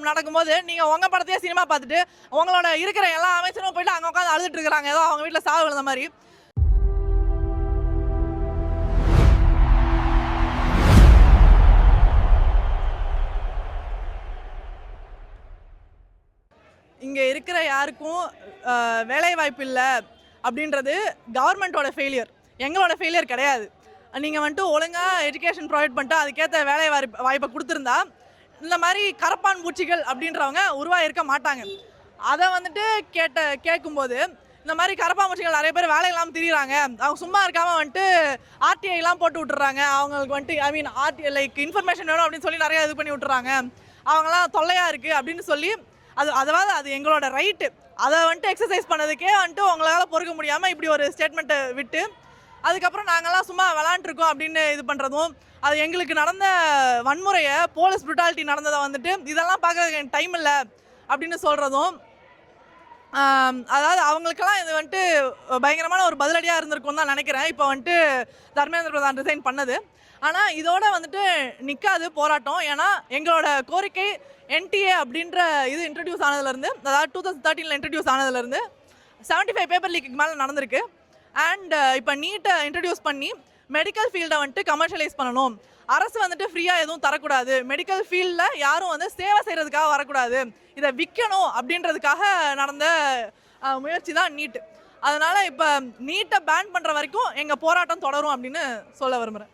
போராட்டம் நடக்கும்போது நீங்கள் உங்கள் படத்தையே சினிமா பார்த்துட்டு உங்களோட இருக்கிற எல்லா அமைச்சரும் போயிட்டு அங்கே உட்காந்து அழுதுட்டு இருக்கிறாங்க, ஏதோ அவங்க வீட்டில் சாவு விழுந்த மாதிரி. இங்கே இருக்கிற யாருக்கும் வேலை வாய்ப்பு இல்லை அப்படின்றது கவர்மெண்ட்டோட ஃபெயிலியர், எங்களோட ஃபெயிலியர் கிடையாது. நீங்கள் வந்துட்டு ஒழுங்காக எஜுகேஷன் ப்ரொவைட் பண்ணிட்டு அதுக்கேற்ற வேலை வாய்ப்பை கொடுத்துருந்தா இந்த மாதிரி கரப்பான் பூச்சிகள் அப்படின்றவங்க உருவாகிருக்க மாட்டாங்க. அதை வந்துட்டு கேட்கும்போது இந்த மாதிரி கரப்பான் பூச்சிகள் நிறைய பேர் வேலை இல்லாமல் திரிகிறாங்க, அவங்க சும்மா இருக்காமல் வந்துட்டு ஆர்டிஐலாம் போட்டு விட்டுறாங்க, அவங்களுக்கு வந்துட்டு ஆர்டிஐ லைக் இன்ஃபர்மேஷன் வேணும் அப்படின்னு சொல்லி நிறையா இது பண்ணி விட்டுறாங்க, அவங்களாம் தொல்லையாக இருக்குது அப்படின்னு சொல்லி அது எங்களோட ரைட்டு, அதை வந்துட்டு எக்ஸசைஸ் பண்ணதுக்கே வந்துட்டு உங்களால் பொறுக்க முடியாமல் இப்படி ஒரு ஸ்டேட்மெண்ட்டை விட்டு அதுக்கப்புறம் நாங்கள்லாம் சும்மா விளாண்டுருக்கோம் அப்படின்னு இது பண்ணுறதும், அது எங்களுக்கு நடந்த வன்முறையை போலீஸ் ப்ரூட்டாலிட்டி நடந்ததை வந்துட்டு இதெல்லாம் பார்க்க எனக்கு டைம் இல்லை அப்படின்னு சொல்கிறதும், அதாவது அவங்களுக்கெல்லாம் இது வந்துட்டு பயங்கரமான ஒரு பதிலடியாக இருந்திருக்கும் தான் நினைக்கிறேன் இப்போ வந்துட்டு தர்மேந்திர பிரதான் ரிசைன் பண்ணது. ஆனால் இதோட வந்துட்டு நிற்காது போராட்டம். ஏன்னா எங்களோட கோரிக்கை என்டிஏ அப்படின்ற இது இன்ட்ரடியூஸ் ஆனதுலேருந்து, அதாவது 2013 இன்ட்ரடியூஸ் ஆனதுலேருந்து 75 பேப்பர் லீக்கு மேலே நடந்திருக்கு. அண்ட் இப்போ நீட்டை இன்ட்ரடியூஸ் பண்ணி மெடிக்கல் ஃபீல்டை வந்துட்டு கமர்ஷியலைஸ் பண்ணணும், அரசு வந்துட்டு ஃப்ரீயாக எதுவும் தரக்கூடாது, மெடிக்கல் ஃபீல்டில் யாரும் வந்து சேவை செய்கிறதுக்காக வரக்கூடாது, இதை விற்கணும் அப்படின்றதுக்காக நடந்த முயற்சி தான் நீட்டு. அதனால் இப்போ நீட்டை பேன் பண்ணுற வரைக்கும் எங்கள் போராட்டம் தொடரும் அப்படின்னு சொல்ல விரும்புகிறேன்.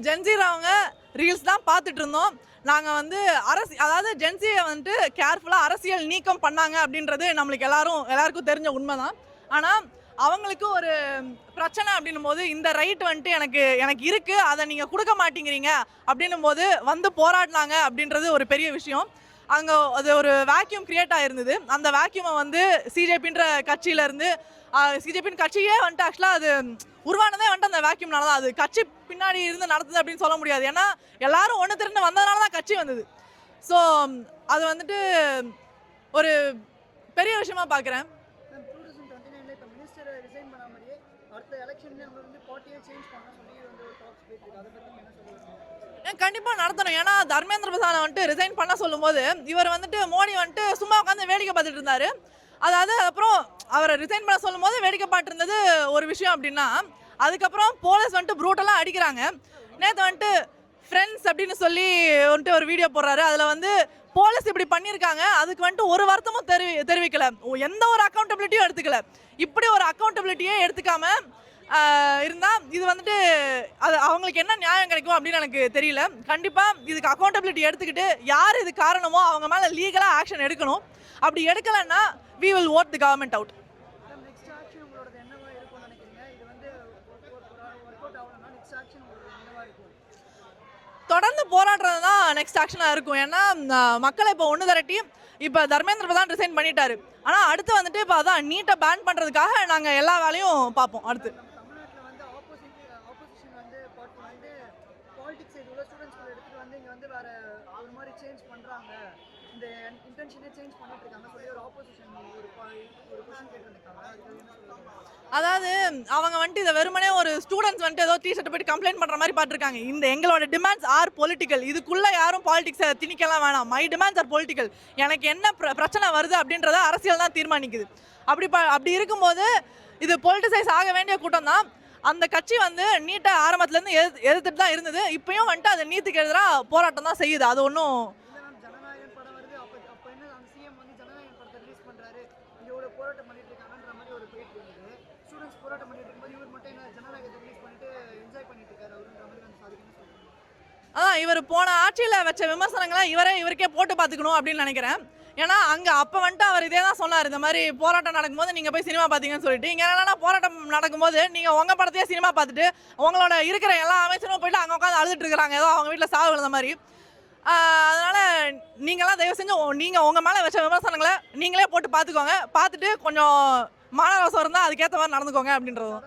ஜென்சியில் அவங்க ரீல்ஸ் தான் பார்த்துட்டு இருந்தோம். நாங்கள் வந்து அதாவது ஜென்சியை வந்துட்டு கேர்ஃபுல்லாக அரசியல் நீக்கம் பண்ணாங்க அப்படின்றது நம்மளுக்கு எல்லாருக்கும் தெரிஞ்ச உண்மை தான். ஆனால் அவங்களுக்கு ஒரு பிரச்சனை அப்படின்னும் போது இந்த ரைட் வந்துட்டு எனக்கு இருக்குது, அதை நீங்கள் கொடுக்க மாட்டேங்கிறீங்க அப்படின்னும் போது வந்து போராடினாங்க அப்படின்றது ஒரு பெரிய விஷயம். அங்கே அது ஒரு வேக்யூம் கிரியேட் ஆகிருந்தது. அந்த வேக்யூமை வந்து சிஜேபின்ற கட்சியிலேருந்து சிஜேபின் கட்சியே வந்துட்டு ஆக்சுவலாக அது உருவானதே வந்துட்டு அந்த வேக்யூம்னால தான். அது கட்சி பின்னாடி இருந்து நடத்துது அப்படின்னு சொல்ல முடியாது, ஏன்னா எல்லாரும் ஒன்று திரண்டு வந்ததுனால தான் கட்சி வந்தது. ஸோ அது வந்துட்டு ஒரு பெரிய விஷயமா பார்க்குறேன். கண்டிப்பாக நடத்தணும். ஏன்னா தர்மேந்திர பிரதானை வந்துட்டு ரிசைன் பண்ண சொல்லும் போது இவர் வந்துட்டு மோடி வந்துட்டு சும்மா உட்காந்து வேடிக்கை பார்த்துட்டு இருந்தாரு. அதாவது அப்புறம் அவரை ரிசைன் பண்ண சொல்லும் போது வேடிக்கை பார்த்துருந்தது ஒரு விஷயம் அப்படின்னா, அதுக்கப்புறம் போலீஸ் வந்துட்டு ப்ரூட்டெல்லாம் அடிக்கிறாங்க. நேற்று வந்துட்டு ஃப்ரெண்ட்ஸ் அப்படின்னு சொல்லி வந்துட்டு ஒரு வீடியோ போடுறாரு, அதில் வந்து போலீஸ் இப்படி பண்ணியிருக்காங்க, அதுக்கு வந்துட்டு ஒரு வருத்தமும் தெரிவிக்கல, எந்த ஒரு அக்கௌண்டபிலிட்டியும் எடுத்துக்கல. இப்படி ஒரு அக்கௌண்டபிலிட்டியே எடுத்துக்காம இருந்தால் இது வந்துட்டு அது அவங்களுக்கு என்ன நியாயம் கிடைக்கும் அப்படின்னு எனக்கு தெரியல. கண்டிப்பாக இதுக்கு அக்கௌண்டபிலிட்டி எடுத்துக்கிட்டு யார் இது காரணமோ அவங்க மேலே லீகலாக ஆக்ஷன் எடுக்கணும். அப்படி எடுக்கலைன்னா we will vote the government out. தொடர்ந்து போராடுறது தான் நெக்ஸ்ட் ஆக்ஷனாக இருக்கும். ஏன்னா மக்களை இப்போ ஒன்று திரட்டி இப்போ தர்மேந்திர பிரதான் ரிசைன் பண்ணிட்டாரு, ஆனால் அடுத்து வந்துட்டு இப்போ அதான் நீட்டை பேன் பண்ணுறதுக்காக நாங்கள் எல்லா வேலையும் பார்ப்போம். அடுத்து அதாவது அவங்க வந்துட்டு இதை வெறுமனே ஒரு ஸ்டூடெண்ட்ஸ் வந்துட்டு ஏதோ டீஷர்ட் போயிட்டு கம்ப்ளைண்ட் பண்ணுற மாதிரி பார்த்துருக்காங்க. இந்த எங்களோட டிமாண்ட்ஸ் ஆர் பொலிட்டிக்கல், இதுக்குள்ளே யாரும் பாலிடிக்ஸை திணிக்கலாம் வேணாம். மை டிமாண்ட்ஸ் ஆர் பொலிட்டிக்கல், எனக்கு என்ன பிரச்சனை வருது அப்படின்றத அரசியல் தான் தீர்மானிக்குது. அப்படி இருக்கும்போது இது பொலிட்டிசைஸ் ஆக வேண்டிய கூட்டம் தான். அந்த கட்சி வந்து நீட்டை ஆரம்பத்துலேருந்து எதிர்த்துட்டு தான் இருந்தது, இப்பயும் வந்துட்டு அது நீட்டுக்கு எதிராக போராட்டம் தான் செய்யுது. அது ஒன்றும் அதான் இவர் போன ஆட்சியில் வச்ச விமர்சனங்களை இவருக்கே போட்டு பார்த்துக்கணும் அப்படின்னு நினைக்கிறேன். ஏன்னா அங்கே அப்போ வந்துட்டு அவர் இதே தான் சொன்னார், இந்த மாதிரி போராட்டம் நடக்கும்போது நீங்கள் போய் சினிமா பார்த்தீங்கன்னு சொல்லிட்டு. இங்கே என்னன்னா போராட்டம் நடக்கும்போது நீங்கள் உங்கள் படத்தையே சினிமா பார்த்துட்டு உங்களோட இருக்கிற எல்லா அமைச்சரும் போயிட்டு அங்கே உட்காந்து அழுதுட்டு இருக்கிறாங்க, ஏதோ அவங்க வீட்டில் சாவு விழுந்த மாதிரி. அதனால் நீங்களாம் தயவு செஞ்சு நீங்கள் உங்கள் மேலே வச்ச விமர்சனங்களை நீங்களே போட்டு பார்த்துக்கோங்க, பார்த்துட்டு கொஞ்சம் மானரசம் இருந்தால் அதுக்கேற்ற மாதிரி நடந்துக்கோங்க அப்படின்றதும்.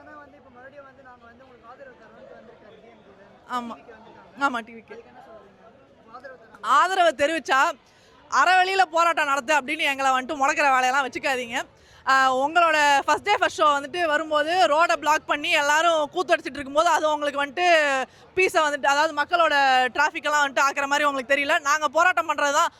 ஆமாம் ஆமாம், டிவிக்கு ஆதரவை தெரிவித்தா அறவழியில் போராட்டம் நடத்து அப்படின்னு எங்களை வந்துட்டு முடக்கிற வேலையெல்லாம் வச்சுக்காதீங்க. உங்களோட ஃபஸ்ட் டே ஃபஸ்ட் ஷோ வந்துட்டு வரும்போது ரோடை பிளாக் பண்ணி எல்லாரும் கூத்தடிச்சிட்டு இருக்கும்போது அது உங்களுக்கு வந்துட்டு பீஸை வந்துட்டு அதாவது மக்களோட டிராஃபிக்கெல்லாம் வந்துட்டு ஆக்கிற மாதிரி உங்களுக்கு தெரியல. நாங்கள் போராட்டம் பண்ணுறது தான்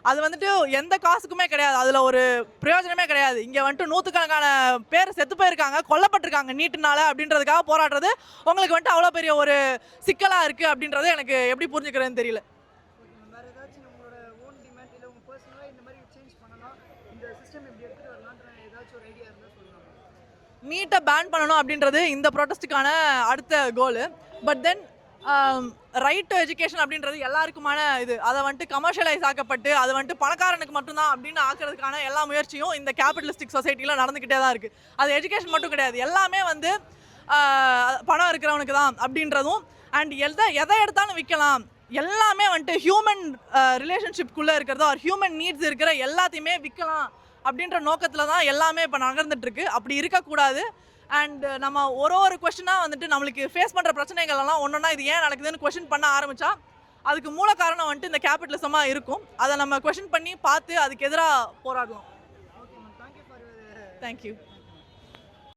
அது வந்துட்டு எந்த காசுக்குமே கிடையாது, அதில் ஒரு பிரயோஜனமே கிடையாது. இங்கே வந்துட்டு நூற்றுக்கணக்கான பேர் செத்து போயிருக்காங்க, கொல்லப்பட்டிருக்காங்க நீட்டுனால அப்படின்றதுக்காக போராடுறது உங்களுக்கு வந்துட்டு அவ்வளோ பெரிய ஒரு சிக்கலாக இருக்குது அப்படின்றது எனக்கு எப்படி புரிஞ்சுக்கிறதுன்னு தெரியல. நீட்டை பேன் பண்ணணும் அப்படின்றது இந்த ப்ரொட்டஸ்ட்டுக்கான அடுத்த goal. But then right to education அப்படின்றது எல்லாருக்குமான இது. அதை வந்துட்டு கமர்ஷியலைஸ் ஆக்கப்பட்டு அது வந்துட்டு பணக்காரனுக்கு மட்டும்தான் அப்படின்னு ஆக்கிறதுக்கான எல்லா முயற்சியும் இந்த கேபிட்டலிஸ்டிக் சொசைட்டியில் நடந்துக்கிட்டே தான் இருக்குது. அது எஜுகேஷன் மட்டும் கிடையாது, எல்லாமே வந்து பணம் இருக்கிறவனுக்கு தான் அப்படின்றதும் அண்ட் எதை எடுத்தாலும் விற்கலாம், எல்லாமே வந்துட்டு ஹியூமன் ரிலேஷன்ஷிப்குள்ளே இருக்கிறதோ ஒரு ஹியூமன் நீட்ஸ் இருக்கிற எல்லாத்தையுமே விற்கலாம் அப்படின்ற நோக்கத்தில் தான் எல்லாமே இப்போ நடந்துட்டுருக்கு. அப்படி இருக்கக்கூடாது. அண்ட் நம்ம ஒரு கொஸ்டினாக வந்துட்டு நம்மளுக்கு ஃபேஸ் பண்ணுற பிரச்சனைகள் எல்லாம் ஒன்றா இது ஏன் நடக்குதுன்னு கொஸ்டின் பண்ண ஆரம்பித்தா அதுக்கு மூல காரணம் வந்துட்டு இந்த கேபிட்டலிசமாக இருக்கும். அதை நம்ம கொஸ்டின் பண்ணி பார்த்து அதுக்கு எதிராக போராடலாம். தேங்க்யூ.